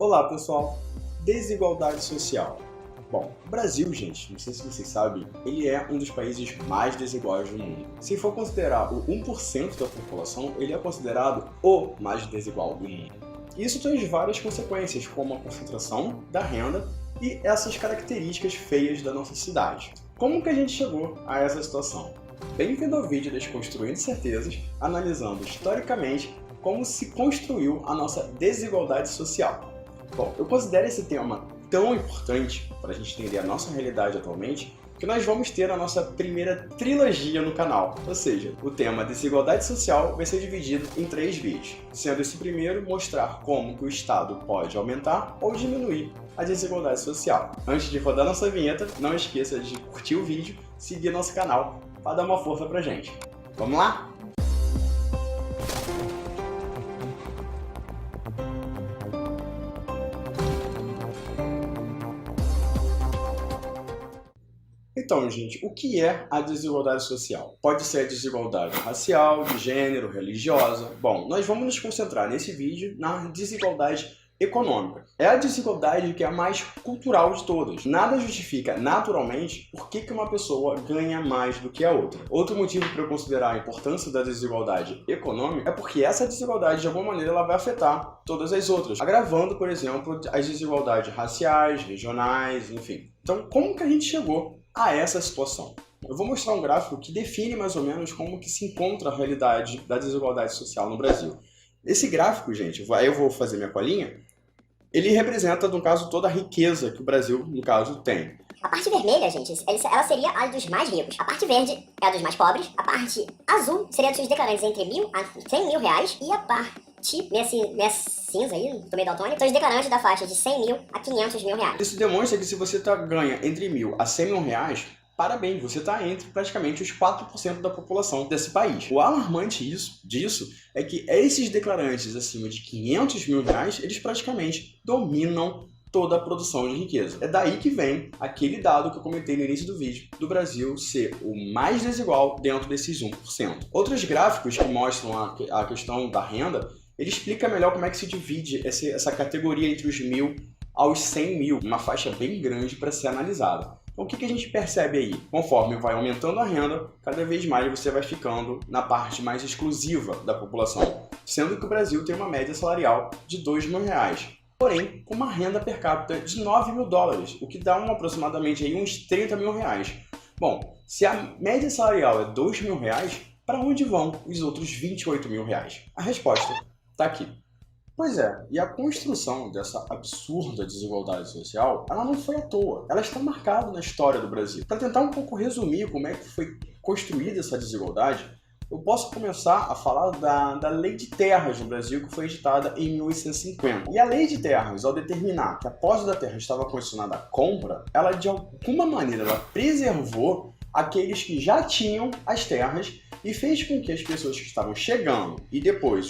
Olá, pessoal! Desigualdade social. Bom, o Brasil, gente, não sei se vocês sabem, ele é um dos países mais desiguais do mundo. Se for considerar o 1% da população, ele é considerado o mais desigual do mundo. Isso traz várias consequências, como a concentração da renda e essas características feias da nossa cidade. Como que a gente chegou a essa situação? Bem-vindo ao vídeo Desconstruindo Certezas, analisando historicamente como se construiu a nossa desigualdade social. Bom, eu considero esse tema tão importante para a gente entender a nossa realidade atualmente que nós vamos ter a nossa primeira trilogia no canal. Ou seja, o tema desigualdade social vai ser dividido em 3 vídeos, sendo esse primeiro mostrar como que o Estado pode aumentar ou diminuir a desigualdade social. Antes de rodar nossa vinheta, não esqueça de curtir o vídeo, seguir nosso canal para dar uma força pra gente. Vamos lá? Então, gente, o que é a desigualdade social? Pode ser a desigualdade racial, de gênero, religiosa. Bom, nós vamos nos concentrar nesse vídeo na desigualdade econômica. É a desigualdade que é a mais cultural de todas. Nada justifica naturalmente por que uma pessoa ganha mais do que a outra. Outro motivo para eu considerar a importância da desigualdade econômica é porque essa desigualdade, de alguma maneira, ela vai afetar todas as outras, agravando, por exemplo, as desigualdades raciais, regionais, enfim. Então, como que a gente chegou a essa situação? Eu vou mostrar um gráfico que define mais ou menos como que se encontra a realidade da desigualdade social no Brasil. Esse gráfico, gente, aí eu vou fazer minha colinha, ele representa, no caso, toda a riqueza que o Brasil, no caso, tem. A parte vermelha, gente, ela seria a dos mais ricos. A parte verde é a dos mais pobres. A parte azul seria dos declarantes entre 1.000 a 100 mil reais. E a parte nessa cinza aí, do meio daltônico, são os declarantes da faixa de 100 mil a 500 mil reais. Isso demonstra que se você ganha entre 1.000 a 100 mil reais, parabéns, você está entre praticamente os 4% da população desse país. O alarmante disso é que esses declarantes acima de 500 mil reais, eles praticamente dominam toda a produção de riqueza. É daí que vem aquele dado que eu comentei no início do vídeo, do Brasil ser o mais desigual dentro desses 1%. Outros gráficos que mostram a questão da renda, ele explica melhor como é que se divide essa categoria entre os 1.000 aos 100 mil, uma faixa bem grande para ser analisada. Então, o que a gente percebe aí? Conforme vai aumentando a renda, cada vez mais você vai ficando na parte mais exclusiva da população, sendo que o Brasil tem uma média salarial de 2 mil reais, porém com uma renda per capita de 9 mil dólares, o que dá aproximadamente aí uns 30 mil reais. Bom, se a média salarial é 2 mil reais, para onde vão os outros 28 mil reais? A resposta está aqui. Pois é, e a construção dessa absurda desigualdade social, ela não foi à toa, ela está marcada na história do Brasil. Para tentar um pouco resumir como é que foi construída essa desigualdade, eu posso começar a falar da Lei de Terras no Brasil, que foi editada em 1850. E a Lei de Terras, ao determinar que a posse da terra estava condicionada à compra, ela de alguma maneira ela preservou aqueles que já tinham as terras e fez com que as pessoas que estavam chegando e depois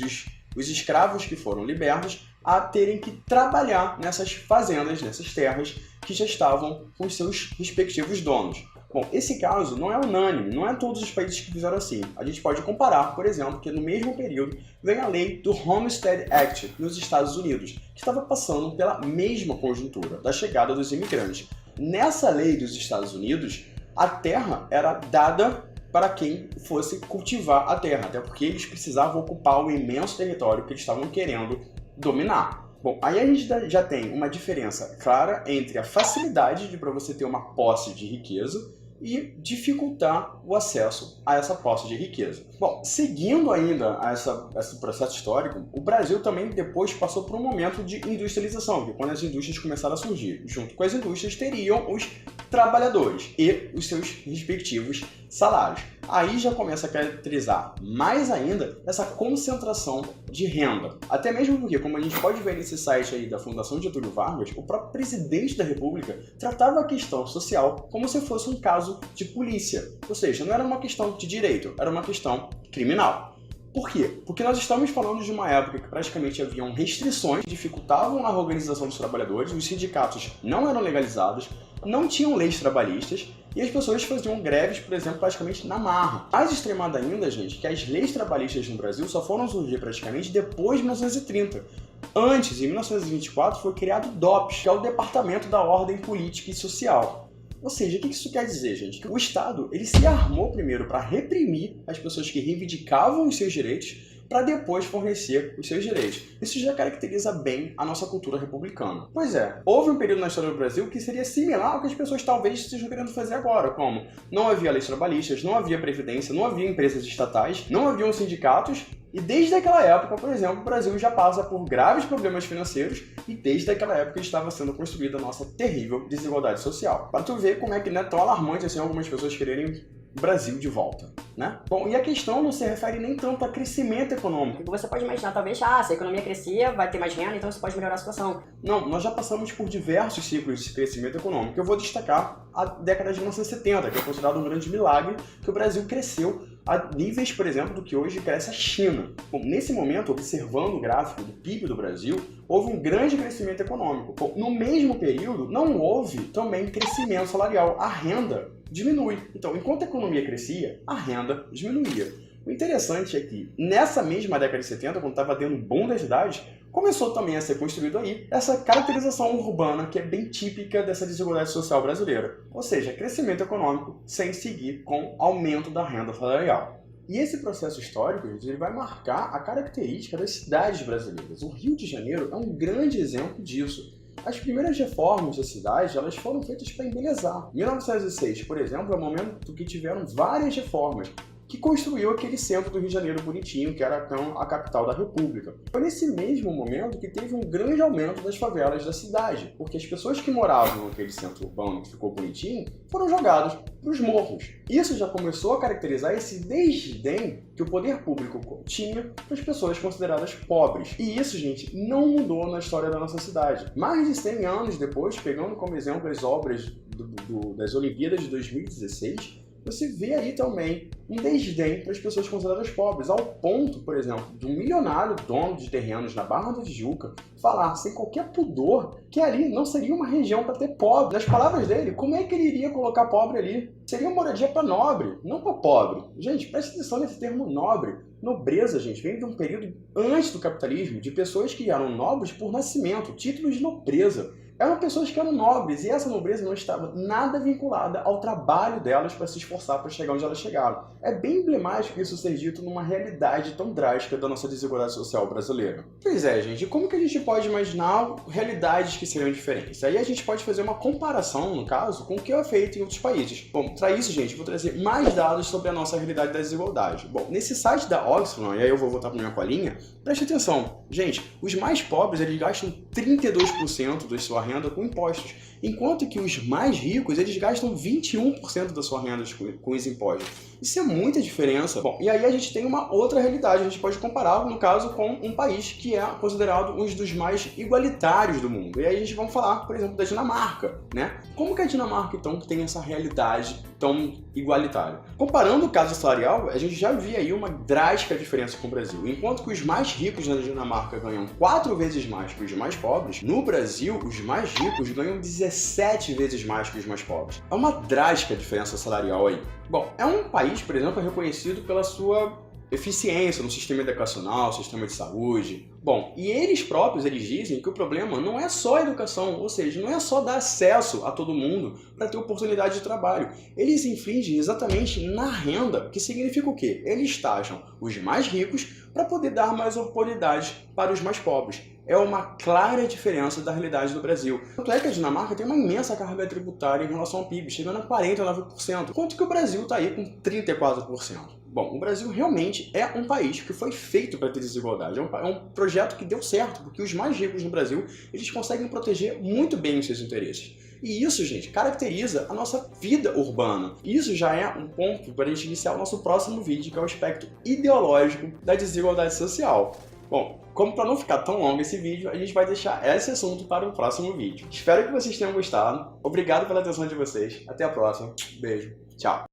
os escravos que foram libertos a terem que trabalhar nessas fazendas, nessas terras que já estavam com os seus respectivos donos. Bom, esse caso não é unânime, não é todos os países que fizeram assim. A gente pode comparar, por exemplo, que no mesmo período vem a lei do Homestead Act nos Estados Unidos, que estava passando pela mesma conjuntura da chegada dos imigrantes. Nessa lei dos Estados Unidos, a terra era dada para quem fosse cultivar a terra, até porque eles precisavam ocupar o imenso território que eles estavam querendo dominar. Bom, aí a gente já tem uma diferença clara entre a facilidade para você ter uma posse de riqueza e dificultar o acesso a essa posse de riqueza. Bom, seguindo ainda esse processo histórico, o Brasil também depois passou por um momento de industrialização, que é quando as indústrias começaram a surgir. Junto com as indústrias teriam os trabalhadores e os seus respectivos salários. Aí já começa a caracterizar mais ainda essa concentração de renda. Até mesmo porque, como a gente pode ver nesse site aí da Fundação Getúlio Vargas, o próprio presidente da República tratava a questão social como se fosse um caso de polícia. Ou seja, não era uma questão de direito, era uma questão criminal. Por quê? Porque nós estamos falando de uma época que praticamente haviam restrições que dificultavam a organização dos trabalhadores, os sindicatos não eram legalizados, não tinham leis trabalhistas e as pessoas faziam greves, por exemplo, praticamente na marra. Mais extremado ainda, gente, que as leis trabalhistas no Brasil só foram surgir praticamente depois de 1930. Antes, em 1924, foi criado o DOPS, que é o Departamento da Ordem Política e Social. Ou seja, o que isso quer dizer, gente? Que o Estado ele se armou primeiro para reprimir as pessoas que reivindicavam os seus direitos, para depois fornecer os seus direitos. Isso já caracteriza bem a nossa cultura republicana. Pois é, houve um período na história do Brasil que seria similar ao que as pessoas talvez estejam querendo fazer agora, como não havia leis trabalhistas, não havia previdência, não havia empresas estatais, não haviam sindicatos, e desde aquela época, por exemplo, o Brasil já passa por graves problemas financeiros e desde aquela época estava sendo construída a nossa terrível desigualdade social. Para tu ver como é que não é tão alarmante assim algumas pessoas quererem o Brasil de volta, né? Bom, e a questão não se refere nem tanto a crescimento econômico. Você pode imaginar, talvez, se a economia crescia, vai ter mais renda, então isso pode melhorar a situação. Não, nós já passamos por diversos ciclos de crescimento econômico. Eu vou destacar a década de 1970, que é considerado um grande milagre, que o Brasil cresceu a níveis, por exemplo, do que hoje cresce a China. Bom, nesse momento, observando o gráfico do PIB do Brasil, houve um grande crescimento econômico. Bom, no mesmo período, não houve também crescimento salarial. A renda diminui. Então, enquanto a economia crescia, a renda diminuía. O interessante é que, nessa mesma década de 70, quando estava tendo um boom das cidades, começou também a ser construído aí essa caracterização urbana que é bem típica dessa desigualdade social brasileira. Ou seja, crescimento econômico sem seguir com aumento da renda salarial. E esse processo histórico, ele vai marcar a característica das cidades brasileiras. O Rio de Janeiro é um grande exemplo disso. As primeiras reformas da cidade, elas foram feitas para embelezar. 1906, por exemplo, é o momento que tiveram várias reformas, que construiu aquele centro do Rio de Janeiro bonitinho, que era então a capital da República. Foi nesse mesmo momento que teve um grande aumento das favelas da cidade, porque as pessoas que moravam naquele centro urbano que ficou bonitinho foram jogadas para os morros. Isso já começou a caracterizar esse desdém que o poder público tinha para as pessoas consideradas pobres. E isso, gente, não mudou na história da nossa cidade. Mais de 100 anos depois, pegando como exemplo as obras das Olimpíadas de 2016, você vê aí também um desdém para as pessoas consideradas pobres, ao ponto, por exemplo, de um milionário dono de terrenos na Barra da Tijuca falar sem qualquer pudor que ali não seria uma região para ter pobre. Nas palavras dele, como é que ele iria colocar pobre ali? Seria uma moradia para nobre, não para pobre. Gente, preste atenção nesse termo nobre. Nobreza, gente, vem de um período antes do capitalismo, de pessoas que eram nobres por nascimento, títulos de nobreza. Eram pessoas que eram nobres e essa nobreza não estava nada vinculada ao trabalho delas para se esforçar para chegar onde elas chegaram. É bem emblemático isso ser dito numa realidade tão drástica da nossa desigualdade social brasileira. Pois é, gente, como que a gente pode imaginar realidades que seriam diferentes? Aí a gente pode fazer uma comparação, no caso, com o que é feito em outros países. Bom, para isso, gente, eu vou trazer mais dados sobre a nossa realidade da desigualdade. Bom, nesse site da Oxfam, e aí eu vou voltar para minha colinha, preste atenção. Gente, os mais pobres, eles gastam 32% da sua renda com impostos, enquanto que os mais ricos, eles gastam 21% da sua renda com os impostos. Isso é muita diferença. Bom, e aí a gente tem uma outra realidade, a gente pode comparar, no caso, com um país que é considerado um dos mais igualitários do mundo. E aí a gente vai falar, por exemplo, da Dinamarca, né? Como que a Dinamarca, então, tem essa realidade tão igualitária? Comparando o caso salarial, a gente já via aí uma drástica diferença com o Brasil. Enquanto que os mais ricos na Dinamarca ganham 4 vezes mais que os mais pobres, no Brasil, os mais ricos ganham 17 vezes mais que os mais pobres. É uma drástica diferença salarial aí. Bom, é um país, por exemplo, reconhecido pela sua eficiência no sistema educacional, sistema de saúde. Bom, e eles próprios, eles dizem que o problema não é só a educação, ou seja, não é só dar acesso a todo mundo para ter oportunidade de trabalho. Eles infligem exatamente na renda, que significa o quê? Eles taxam os mais ricos para poder dar mais oportunidades para os mais pobres. É uma clara diferença da realidade do Brasil. Tanto é que a Dinamarca tem uma imensa carga tributária em relação ao PIB, chegando a 49%, enquanto que o Brasil está aí com 34%. Bom, o Brasil realmente é um país que foi feito para ter desigualdade. É um projeto que deu certo, porque os mais ricos no Brasil, eles conseguem proteger muito bem os seus interesses. E isso, gente, caracteriza a nossa vida urbana. Isso já é um ponto para a gente iniciar o nosso próximo vídeo, que é o aspecto ideológico da desigualdade social. Bom, como para não ficar tão longo esse vídeo, a gente vai deixar esse assunto para o próximo vídeo. Espero que vocês tenham gostado. Obrigado pela atenção de vocês. Até a próxima. Beijo. Tchau.